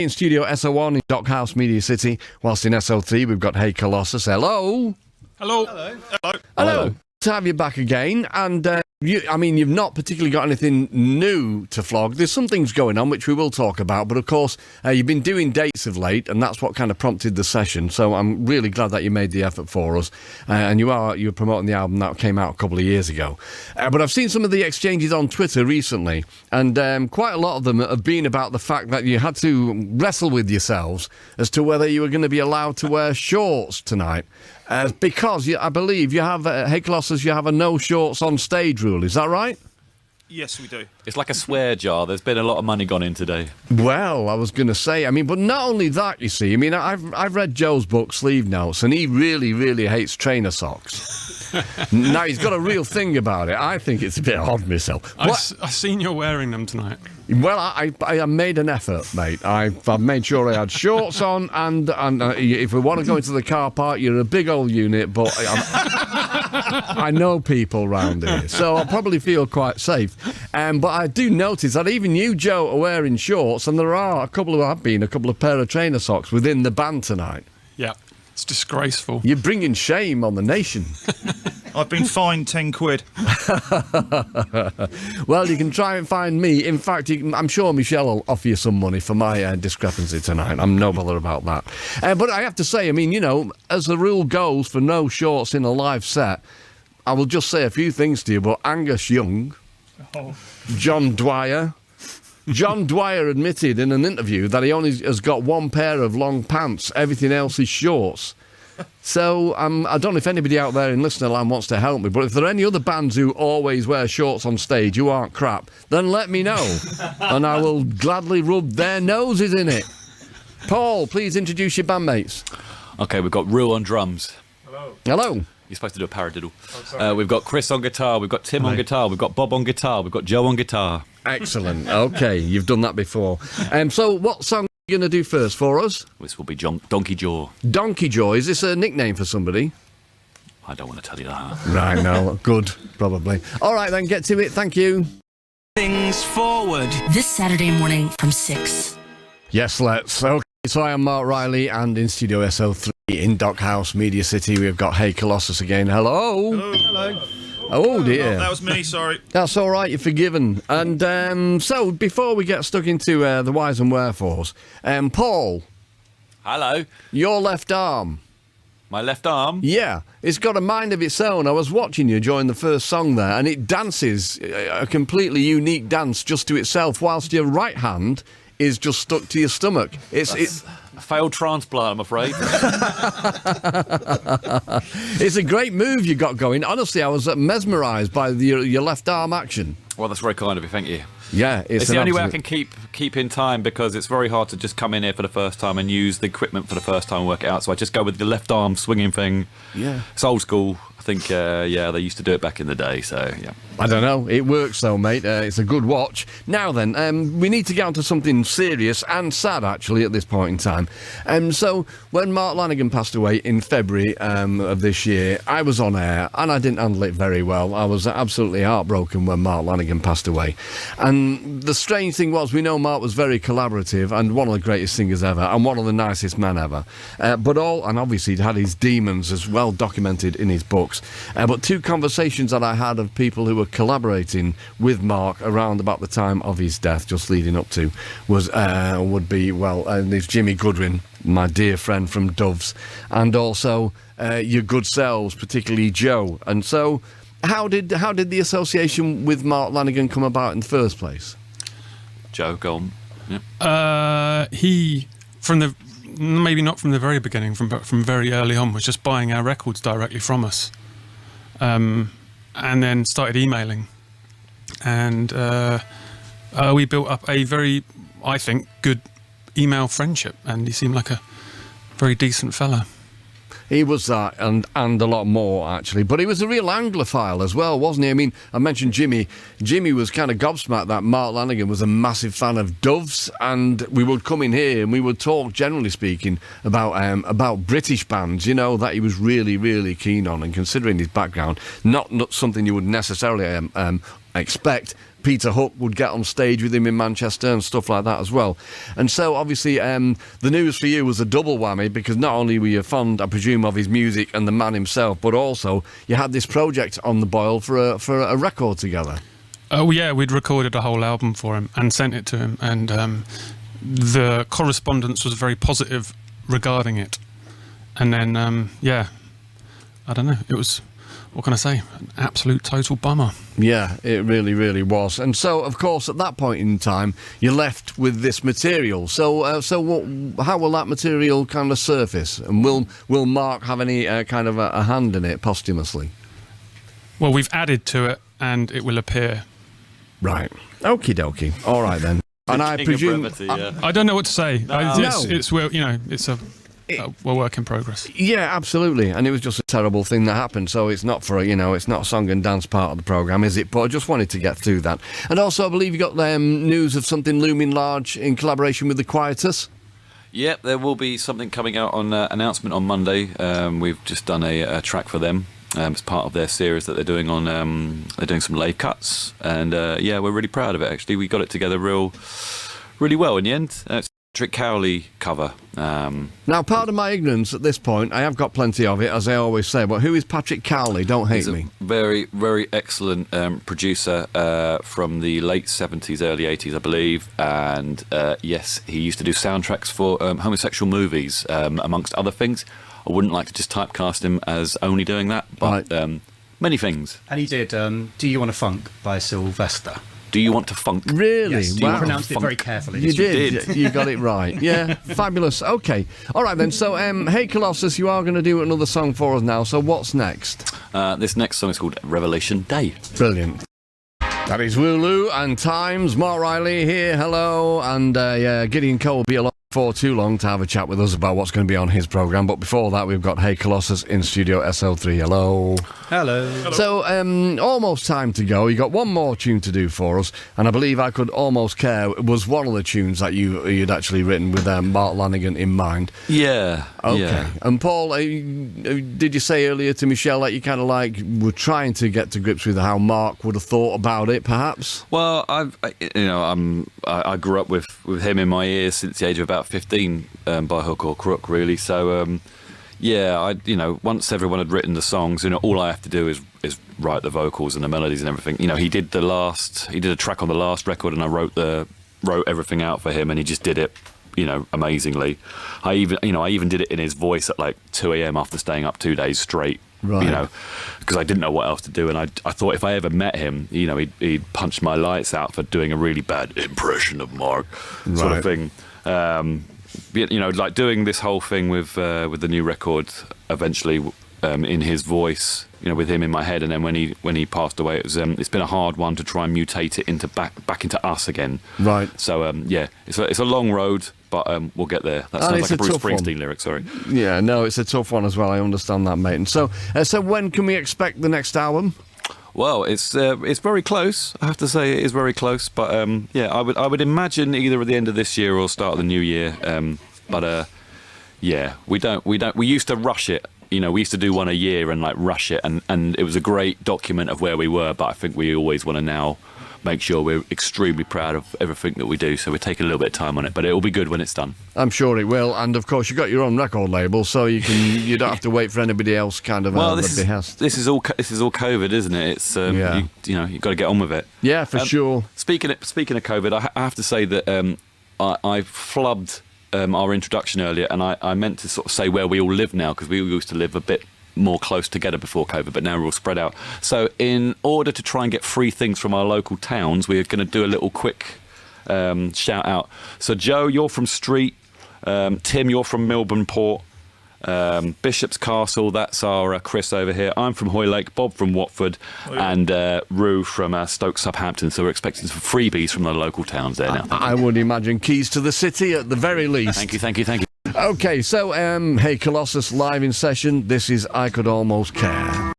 In studio SO1 in Dockhouse Media City, whilst in SO3 we've got Hey Colossus. Hello. Hello. Hello. Hello. Hello. To have you back again, and you've not particularly got anything new to flog. There's some things going on which we will talk about, but of course you've been doing dates of late, and that's what kind of prompted the session. So I'm really glad that you made the effort for us, and you're promoting the album that came out a couple of years ago. But I've seen some of the exchanges on Twitter recently, and quite a lot of them have been about the fact that you had to wrestle with yourselves as to whether you were going to be allowed to wear shorts tonight. Because I believe you have, Hey Colossus, you have a no shorts on stage rule, is that right? Yes, we do. It's like a swear jar. There's been a lot of money gone in today. Well, I was going to say, but not only that, you see, I've read Joe's book, Sleeve Notes, and he really, really hates trainer socks. Now, he's got a real thing about it. I think it's a bit odd myself. I've seen you're wearing them tonight. Well, I made an effort, mate. I've made sure I had shorts on, and if we want to go into the car park, you're a big old unit, but I know people round here, so I'll probably feel quite safe. But I do notice that even you, Joe, are wearing shorts, and there are a couple of pair of trainer socks within the band tonight. Yeah, it's disgraceful. You're bringing shame on the nation. I've been fined 10 quid. Well, you can try and find me. In fact, I'm sure Michelle will offer you some money for my discrepancy tonight. I'm no bother about that. But I have to say, as the rule goes for no shorts in a live set, I will just say a few things to you, but Angus Young, John Dwyer admitted in an interview that he only has got one pair of long pants, everything else is shorts. So I don't know if anybody out there in listener land wants to help me, but if there are any other bands who always wear shorts on stage who aren't crap, then let me know, and I will gladly rub their noses in it. Paul, please introduce your bandmates. Okay, we've got Rue on drums. Hello. You're supposed to do a paradiddle. We've got Chris on guitar, we've got Tim on guitar, we've got Bob on guitar, we've got Joe on guitar. Excellent. Okay, you've done that before. So what song are you going to do first for us? This will be Donkey Jaw. Donkey Jaw. Is this a nickname for somebody? I don't want to tell you that. Right, no. Good, probably. All right, then, get to it. Thank you. Things forward. This Saturday morning from 6. Yes, let's. Okay, so I am Marc Riley, and in Studio SO3 in Dockhouse Media City, we've got Hey Colossus again. Hello. Hello. Oh, dear. That was me, sorry. That's all right, you're forgiven. And so, before we get stuck into the whys and wherefores, Paul. Hello. Your left arm. My left arm? Yeah, it's got a mind of its own. I was watching you during the first song there, and it dances a completely unique dance just to itself, whilst your right hand is just stuck to your stomach. It's a failed transplant, I'm afraid. It's a great move you got going. Honestly, I was mesmerised by your left arm action. Well, that's very kind of you, thank you. Yeah, it's the only way I can keep in time, because it's very hard to just come in here for the first time and use the equipment for the first time and work it out. So I just go with the left arm swinging thing. Yeah, it's old school. I think, they used to do it back in the day, so, yeah. I don't know. It works, though, mate. It's a good watch. Now, then, we need to get on to something serious and sad, actually, at this point in time. So, when Mark Lanigan passed away in February of this year, I was on air, and I didn't handle it very well. I was absolutely heartbroken when Mark Lanigan passed away. And the strange thing was, we know Mark was very collaborative and one of the greatest singers ever, and one of the nicest men ever. And obviously, he'd had his demons as well documented in his books. But two conversations that I had of people who were collaborating with Mark around about the time of his death, just leading up to, there's Jimmy Goodwin, my dear friend from Doves, and also your good selves, particularly Joe. And so, how did the association with Mark Lanigan come about in the first place? Joe, go on. Yeah. He, maybe not from the very beginning, but from very early on, was just buying our records directly from us. And then started emailing, and we built up a very, I think, good email friendship, and he seemed like a very decent fella. He was that, and a lot more, actually. But he was a real Anglophile as well, wasn't he? I mean, I mentioned Jimmy. Jimmy was kind of gobsmacked that Mark Lanigan was a massive fan of Doves, and we would come in here and we would talk, generally speaking, about British bands, that he was really, really keen on. And considering his background, not something you would necessarily expect Peter Hook would get on stage with him in Manchester and stuff like that as well. And so obviously the news for you was a double whammy, because not only were you fond, I presume, of his music and the man himself, but also you had this project on the boil for a record together. Oh yeah, we'd recorded a whole album for him and sent it to him, and the correspondence was very positive regarding it. And then I don't know, it was, what can I say, an absolute total bummer. Yeah, it really, really was. And so, of course, at that point in time, you're left with this material. So, how will that material kind of surface? And will Mark have any kind of a hand in it posthumously? Well, we've added to it, and it will appear. Right. Okie dokie. All right then. And I King of presume. brevity, yeah. I don't know what to say. No. It's well, you know, it's a work in progress. Yeah, absolutely. And it was just a terrible thing that happened. So it's not for it's not a song and dance part of the programme, is it? But I just wanted to get through that. And also, I believe you got news of something looming large in collaboration with the Quietus. Yep, there will be something coming out on announcement on Monday. We've just done a track for them. It's part of their series that they're doing on. They're doing some live cuts, and we're really proud of it. Actually, we got it together really well in the end. It's a Patrick Cowley cover. Now, pardon my ignorance at this point. I have got plenty of it, as I always say. But who is Patrick Cowley? Don't hate me. Very, very excellent producer from the late 70s, early 80s, I believe. And yes, he used to do soundtracks for homosexual movies, amongst other things. I wouldn't like to just typecast him as only doing that, but many things. And he did Do You Want to Funk by Sylvester. Do you want to funk? Really? Yes, Wow. you pronounced it very carefully. You didn't did. You got it right. Yeah, fabulous. Okay. All right then. So, hey Colossus, you are going to do another song for us now. So, what's next? This next song is called Revelation Day. Brilliant. That is Wooloo and Times. Marc Riley here. Hello. And Gideon Cole will be along for too long to have a chat with us about what's going to be on his programme. But before that, we've got Hey Colossus in Studio SL3. Hello. Hello. So, almost time to go. You got one more tune to do for us, and I believe I Could Almost Care was one of the tunes that you'd actually written with Mark Lanigan in mind. Yeah. Okay. Yeah. And Paul, did you say earlier to Michelle that you kind of were trying to get to grips with how Mark would have thought about it, perhaps? Well, I grew up with him in my ears since the age of about 15, by hook or crook, really. So. Once everyone had written the songs, all I have to do is write the vocals and the melodies and everything. He did a track on the last record, and I wrote everything out for him, and he just did it, amazingly. I even did it in his voice at like 2 a.m. after staying up 2 days straight. Right. Because I didn't know what else to do, and I thought if I ever met him, he'd punch my lights out for doing a really bad impression of Mark, sort of thing. Like doing this whole thing with the new record eventually in his voice, with him in my head, and then when he passed away, it's been a hard one to try and mutate it into back into us again. Right. So it's a long road, but we'll get there. That sounds like a Bruce Springsteen lyric. Sorry. Yeah, no, it's a tough one as well. I understand that, mate. And so when can we expect the next album? Well, it's very close. I have to say it is very close. But I would imagine either at the end of this year or start of the new year. We used to rush it. We used to do one a year and rush it, and it was a great document of where we were. But I think we always want to now make sure we're extremely proud of everything that we do. So we're taking a little bit of time on it, but it will be good when it's done. I'm sure it will. And of course, you've got your own record label, so you don't have to wait for anybody else kind of behest. This is all COVID, isn't it? It's you've got to get on with it. Yeah, for sure. Speaking of COVID, I have to say that I flubbed our introduction earlier, and I meant to sort of say where we all live now, because we used to live a bit more close together before COVID, but now we're all spread out. So in order to try and get free things from our local towns, we're going to do a little quick shout out. So Joe, you're from Street. Tim, you're from Milburn Port. Bishop's Castle, that's our Chris over here. I'm from Hoylake, Bob from Watford, and Rue from Stoke Southampton. So we're expecting some freebies from the local towns there now. I would imagine keys to the city at the very least. Thank you. Okay, so hey Colossus live in session. This is I Could Almost Care.